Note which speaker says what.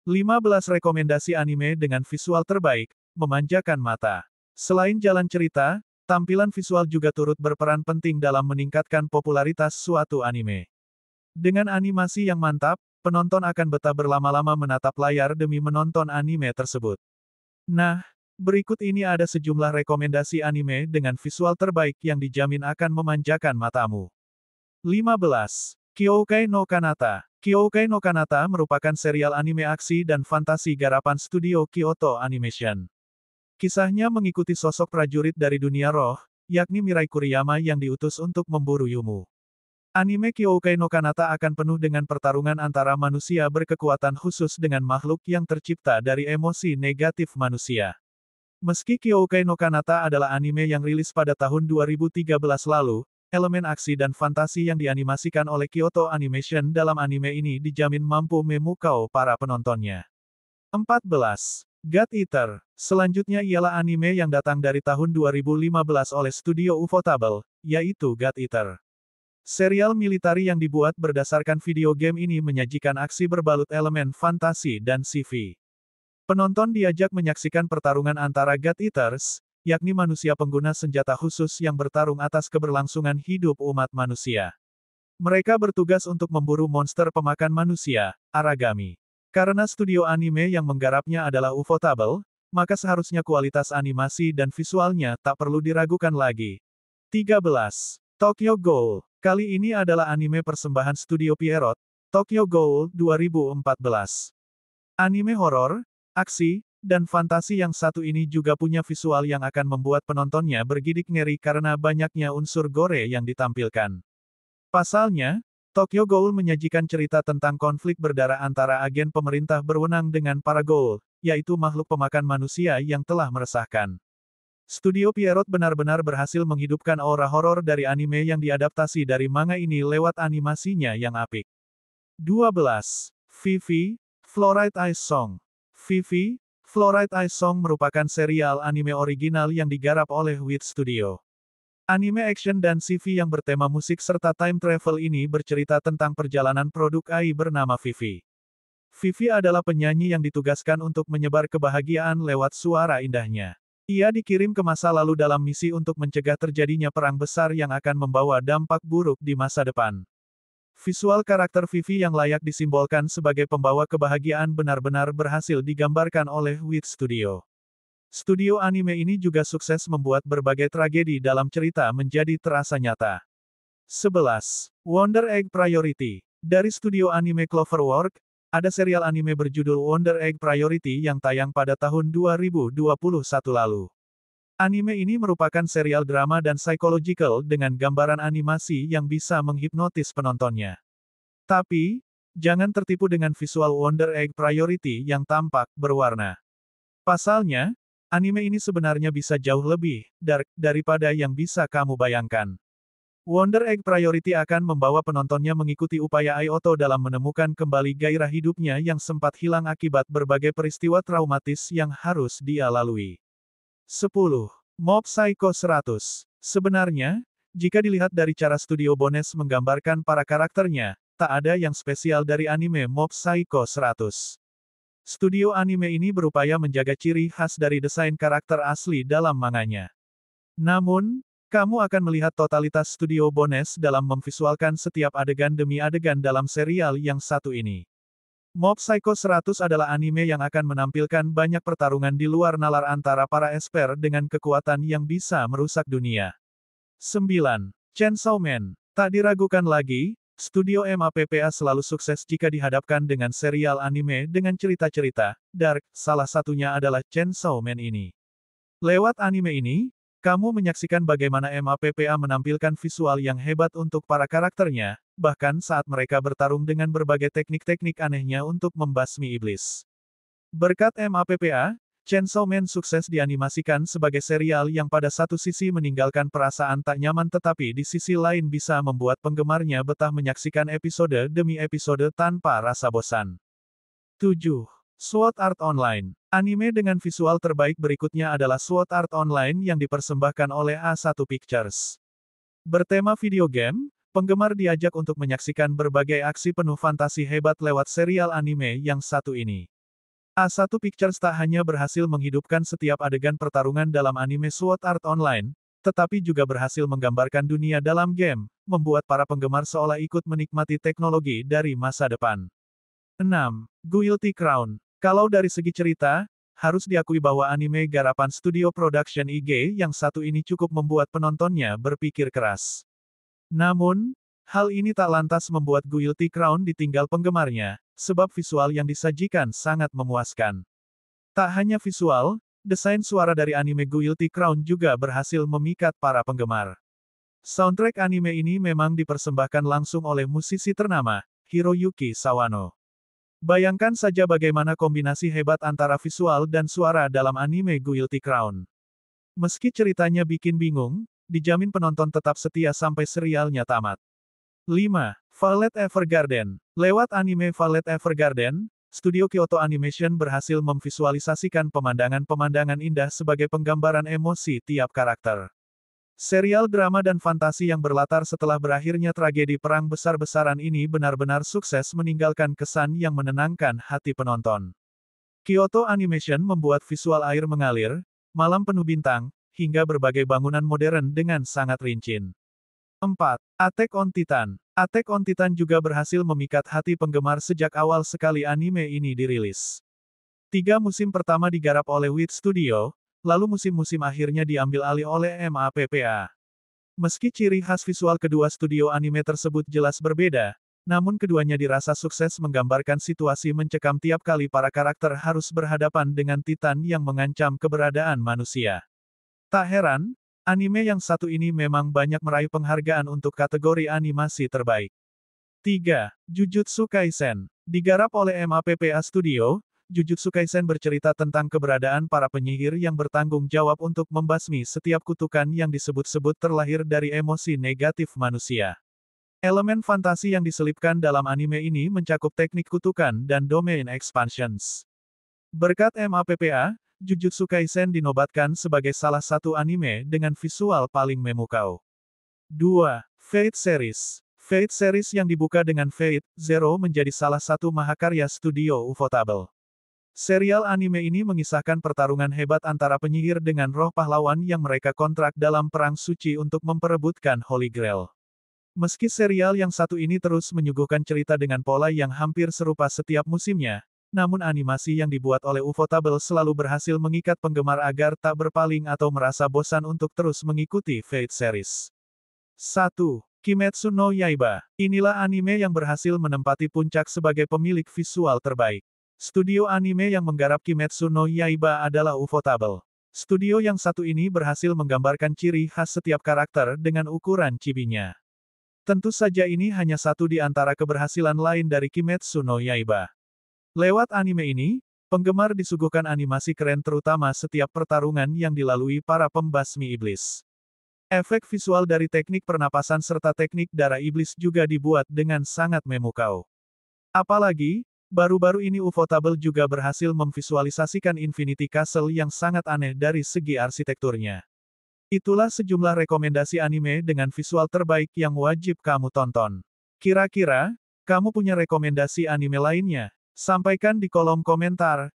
Speaker 1: 15 rekomendasi anime dengan visual terbaik, memanjakan mata. Selain jalan cerita, tampilan visual juga turut berperan penting dalam meningkatkan popularitas suatu anime. Dengan animasi yang mantap, penonton akan betah berlama-lama menatap layar demi menonton anime tersebut. Nah, berikut ini ada sejumlah rekomendasi anime dengan visual terbaik yang dijamin akan memanjakan matamu. 15. Kyoukai no Kanata. Kyoukai no Kanata merupakan serial anime aksi dan fantasi garapan studio Kyoto Animation. Kisahnya mengikuti sosok prajurit dari dunia roh, yakni Mirai Kuriyama yang diutus untuk memburu Yumu. Anime Kyoukai no Kanata akan penuh dengan pertarungan antara manusia berkekuatan khusus dengan makhluk yang tercipta dari emosi negatif manusia. Meski Kyoukai no Kanata adalah anime yang rilis pada tahun 2013 lalu, elemen aksi dan fantasi yang dianimasikan oleh Kyoto Animation dalam anime ini dijamin mampu memukau para penontonnya. 14. God Eater. Selanjutnya ialah anime yang datang dari tahun 2015 oleh studio Ufotable, yaitu God Eater. Serial militari yang dibuat berdasarkan video game ini menyajikan aksi berbalut elemen fantasi dan sci-fi. Penonton diajak menyaksikan pertarungan antara God Eaters, yakni manusia pengguna senjata khusus yang bertarung atas keberlangsungan hidup umat manusia. Mereka bertugas untuk memburu monster pemakan manusia, Aragami. Karena studio anime yang menggarapnya adalah Ufotable, maka seharusnya kualitas animasi dan visualnya tak perlu diragukan lagi. 13. Tokyo Ghoul. Kali ini adalah anime persembahan studio Pierrot, Tokyo Ghoul 2014. Anime horor, aksi, dan fantasi yang satu ini juga punya visual yang akan membuat penontonnya bergidik ngeri karena banyaknya unsur gore yang ditampilkan. Pasalnya, Tokyo Ghoul menyajikan cerita tentang konflik berdarah antara agen pemerintah berwenang dengan para ghoul, yaitu makhluk pemakan manusia yang telah meresahkan. Studio Pierrot benar-benar berhasil menghidupkan aura horor dari anime yang diadaptasi dari manga ini lewat animasinya yang apik. 12. Vivy, Fluorite Ice Song. Vivy, Fluorite Ice Song merupakan serial anime original yang digarap oleh Wit Studio. Anime action dan sci-fi yang bertema musik serta time travel ini bercerita tentang perjalanan produk AI bernama Vivy. Vivy adalah penyanyi yang ditugaskan untuk menyebar kebahagiaan lewat suara indahnya. Ia dikirim ke masa lalu dalam misi untuk mencegah terjadinya perang besar yang akan membawa dampak buruk di masa depan. Visual karakter Vivy yang layak disimbolkan sebagai pembawa kebahagiaan benar-benar berhasil digambarkan oleh Wit Studio. Studio anime ini juga sukses membuat berbagai tragedi dalam cerita menjadi terasa nyata. 11. Wonder Egg Priority. Dari studio anime Cloverwork, ada serial anime berjudul Wonder Egg Priority yang tayang pada tahun 2021 lalu. Anime ini merupakan serial drama dan psychological dengan gambaran animasi yang bisa menghipnotis penontonnya. Tapi, jangan tertipu dengan visual Wonder Egg Priority yang tampak berwarna. Pasalnya, anime ini sebenarnya bisa jauh lebih dark daripada yang bisa kamu bayangkan. Wonder Egg Priority akan membawa penontonnya mengikuti upaya Aioto dalam menemukan kembali gairah hidupnya yang sempat hilang akibat berbagai peristiwa traumatis yang harus dia lalui. 10. Mob Psycho 100. Sebenarnya, jika dilihat dari cara studio Bones menggambarkan para karakternya, tak ada yang spesial dari anime Mob Psycho 100. Studio anime ini berupaya menjaga ciri khas dari desain karakter asli dalam manganya. Namun, kamu akan melihat totalitas studio Bones dalam memvisualkan setiap adegan demi adegan dalam serial yang satu ini. Mob Psycho 100 adalah anime yang akan menampilkan banyak pertarungan di luar nalar antara para esper dengan kekuatan yang bisa merusak dunia. 9. Chainsaw Man. Tak diragukan lagi, studio MAPPA selalu sukses jika dihadapkan dengan serial anime dengan cerita-cerita dark, salah satunya adalah Chainsaw Man ini. Lewat anime ini, kamu menyaksikan bagaimana MAPPA menampilkan visual yang hebat untuk para karakternya, bahkan saat mereka bertarung dengan berbagai teknik-teknik anehnya untuk membasmi iblis. Berkat MAPPA, Chainsaw Man sukses dianimasikan sebagai serial yang pada satu sisi meninggalkan perasaan tak nyaman tetapi di sisi lain bisa membuat penggemarnya betah menyaksikan episode demi episode tanpa rasa bosan. 7. Sword Art Online. Anime dengan visual terbaik berikutnya adalah Sword Art Online yang dipersembahkan oleh A1 Pictures. Bertema video game, penggemar diajak untuk menyaksikan berbagai aksi penuh fantasi hebat lewat serial anime yang satu ini. A1 Pictures tak hanya berhasil menghidupkan setiap adegan pertarungan dalam anime Sword Art Online, tetapi juga berhasil menggambarkan dunia dalam game, membuat para penggemar seolah ikut menikmati teknologi dari masa depan. 6. Guilty Crown. Kalau dari segi cerita, harus diakui bahwa anime garapan studio production IG yang satu ini cukup membuat penontonnya berpikir keras. Namun, hal ini tak lantas membuat Guilty Crown ditinggal penggemarnya, sebab visual yang disajikan sangat memuaskan. Tak hanya visual, desain suara dari anime Guilty Crown juga berhasil memikat para penggemar. Soundtrack anime ini memang dipersembahkan langsung oleh musisi ternama, Hiroyuki Sawano. Bayangkan saja bagaimana kombinasi hebat antara visual dan suara dalam anime Guilty Crown. Meski ceritanya bikin bingung, dijamin penonton tetap setia sampai serialnya tamat. 5. Violet Evergarden. Lewat anime Violet Evergarden, Studio Kyoto Animation berhasil memvisualisasikan pemandangan-pemandangan indah sebagai penggambaran emosi tiap karakter. Serial drama dan fantasi yang berlatar setelah berakhirnya tragedi perang besar-besaran ini benar-benar sukses meninggalkan kesan yang menenangkan hati penonton. Kyoto Animation membuat visual air mengalir, malam penuh bintang, hingga berbagai bangunan modern dengan sangat rinci. 4. Attack on Titan. Attack on Titan juga berhasil memikat hati penggemar sejak awal sekali anime ini dirilis. 3 musim pertama digarap oleh Wit Studio, lalu musim-musim akhirnya diambil alih oleh MAPPA. Meski ciri khas visual kedua studio anime tersebut jelas berbeda, namun keduanya dirasa sukses menggambarkan situasi mencekam tiap kali para karakter harus berhadapan dengan Titan yang mengancam keberadaan manusia. Tak heran, anime yang satu ini memang banyak meraih penghargaan untuk kategori animasi terbaik. 3. Jujutsu Kaisen. Digarap oleh MAPPA Studio, Jujutsu Kaisen bercerita tentang keberadaan para penyihir yang bertanggung jawab untuk membasmi setiap kutukan yang disebut-sebut terlahir dari emosi negatif manusia. Elemen fantasi yang diselipkan dalam anime ini mencakup teknik kutukan dan domain expansions. Berkat MAPPA, Jujutsu Kaisen dinobatkan sebagai salah satu anime dengan visual paling memukau. 2. Fate Series. Fate Series yang dibuka dengan Fate Zero menjadi salah satu mahakarya studio Ufotable. Serial anime ini mengisahkan pertarungan hebat antara penyihir dengan roh pahlawan yang mereka kontrak dalam perang suci untuk memperebutkan Holy Grail. Meski serial yang satu ini terus menyuguhkan cerita dengan pola yang hampir serupa setiap musimnya, namun animasi yang dibuat oleh Ufotable selalu berhasil mengikat penggemar agar tak berpaling atau merasa bosan untuk terus mengikuti Fate Series. 1. Kimetsu no Yaiba. Inilah anime yang berhasil menempati puncak sebagai pemilik visual terbaik. Studio anime yang menggarap Kimetsu no Yaiba adalah Ufotable. Studio yang satu ini berhasil menggambarkan ciri khas setiap karakter dengan ukuran chibinya. Tentu saja ini hanya satu di antara keberhasilan lain dari Kimetsu no Yaiba. Lewat anime ini, penggemar disuguhkan animasi keren terutama setiap pertarungan yang dilalui para pembasmi iblis. Efek visual dari teknik pernapasan serta teknik darah iblis juga dibuat dengan sangat memukau. Apalagi, baru-baru ini Ufotable juga berhasil memvisualisasikan Infinity Castle yang sangat aneh dari segi arsitekturnya. Itulah sejumlah rekomendasi anime dengan visual terbaik yang wajib kamu tonton. Kira-kira, kamu punya rekomendasi anime lainnya? Sampaikan di kolom komentar.